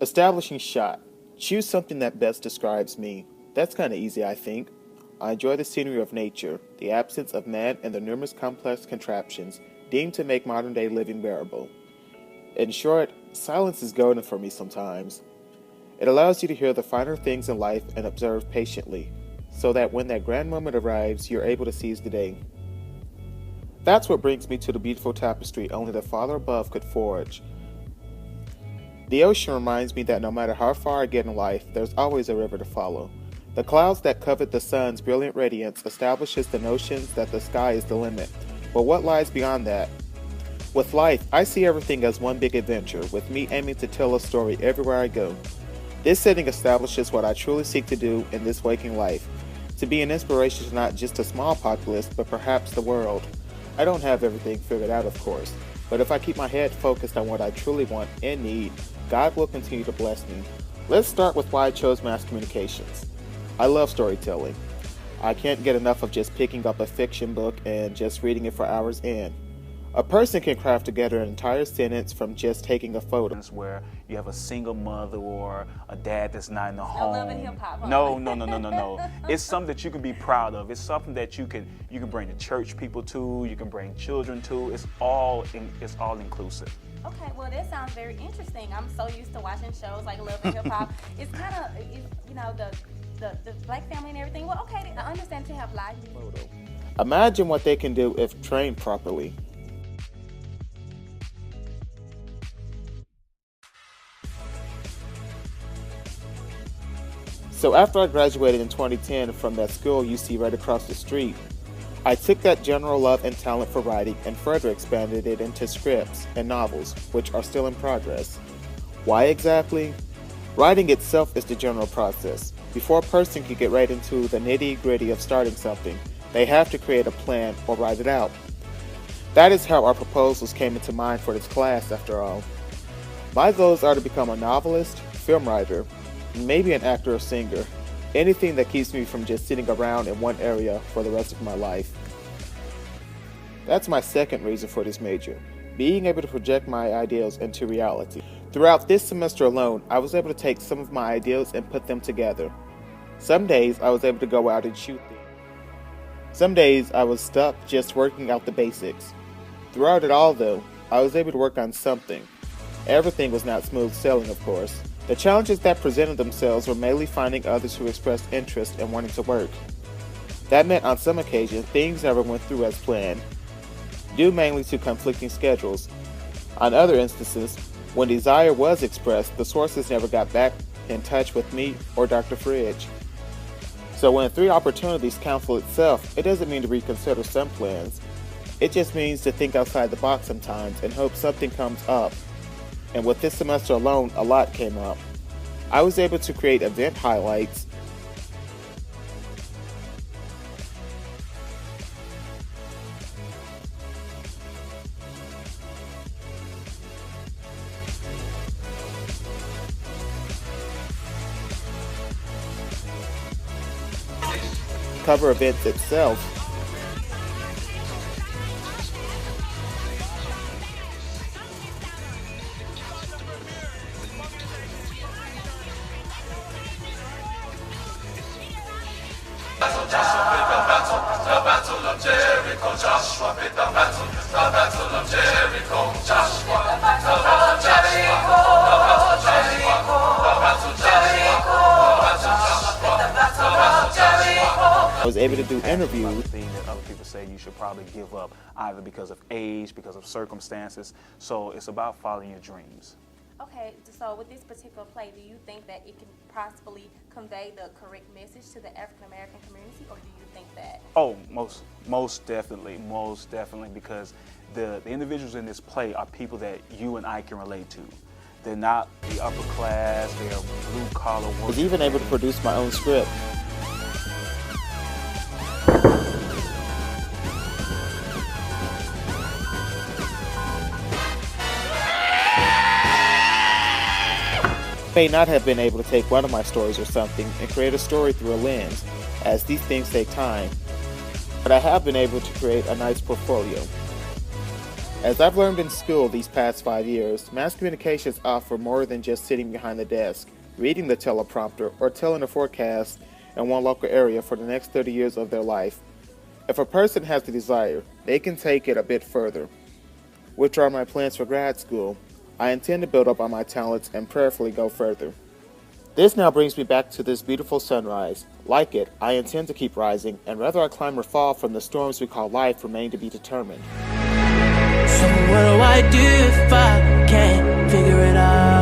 Establishing shot. Choose something that best describes me. That's kind of easy, I think. I enjoy the scenery of nature, the absence of man, and the numerous complex contraptions deemed to make modern-day living bearable. In short, silence is golden for me sometimes. It allows you to hear the finer things in life and observe patiently, so that when that grand moment arrives, you're able to seize the day. That's what brings me to the beautiful tapestry only the Father above could forge. The ocean reminds me that no matter how far I get in life, there's always a river to follow. The clouds that covet the sun's brilliant radiance establishes the notions that the sky is the limit. But what lies beyond that? With life, I see everything as one big adventure, with me aiming to tell a story everywhere I go. This setting establishes what I truly seek to do in this waking life, to be an inspiration to not just a small populace, but perhaps the world. I don't have everything figured out, of course, but if I keep my head focused on what I truly want and need, God will continue to bless me. Let's start with why I chose mass communications. I love storytelling. I can't get enough of just picking up a fiction book and just reading it for hours in. A person can craft together an entire sentence from just taking a photo. Where you have a single mother or a dad that's not in the home. Love and hip hop. Huh? No. It's something that you can be proud of. It's something that you can bring the church people to. You can bring children to. It's all inclusive. Okay, well that sounds very interesting. I'm so used to watching shows like Love and Hip Hop. It's kind of the black family and everything. Well, okay, I understand to have live photo. Imagine what they can do if trained properly. So after I graduated in 2010 from that school you see right across the street, I took that general love and talent for writing and further expanded it into scripts and novels, which are still in progress. Why exactly? Writing itself is the general process. Before a person can get right into the nitty-gritty of starting something, they have to create a plan or write it out. That is how our proposals came into mind for this class, after all. My goals are to become a novelist, film writer, maybe an actor or singer, anything that keeps me from just sitting around in one area for the rest of my life. That's my second reason for this major, being able to project my ideals into reality. Throughout this semester alone, I was able to take some of my ideals and put them together. Some days I was able to go out and shoot them. Some days I was stuck just working out the basics. Throughout it all though, I was able to work on something. Everything was not smooth sailing, of course. The challenges that presented themselves were mainly finding others who expressed interest and wanting to work. That meant on some occasions things never went through as planned, due mainly to conflicting schedules. On other instances, when desire was expressed, the sources never got back in touch with me or Dr. Fridge. So when 3 opportunities cancel itself, it doesn't mean to reconsider some plans. It just means to think outside the box sometimes and hope something comes up. And with this semester alone, a lot came up. I was able to create event highlights, cover events itself, I was able to do interviews. Thing that other people say you should probably give up, either because of age, because of circumstances. So it's about following your dreams. Okay, so with this particular play, do you think that it can possibly convey the correct message to the African American community, or do you think that? Oh, most definitely, because the individuals in this play are people that you and I can relate to. They're not the upper class, they're blue collar workers. I was even able to produce my own script. May not have been able to take one of my stories or something and create a story through a lens, as these things take time, but I have been able to create a nice portfolio. As I've learned in school these past 5 years, mass communications offer more than just sitting behind the desk, reading the teleprompter, or telling a forecast in one local area for the next 30 years of their life. If a person has the desire, they can take it a bit further. Which are my plans for grad school? I intend to build up on my talents and prayerfully go further. This now brings me back to this beautiful sunrise. Like it, I intend to keep rising, and whether I climb or fall from the storms we call life remain to be determined. So what do I do if I can't figure it out?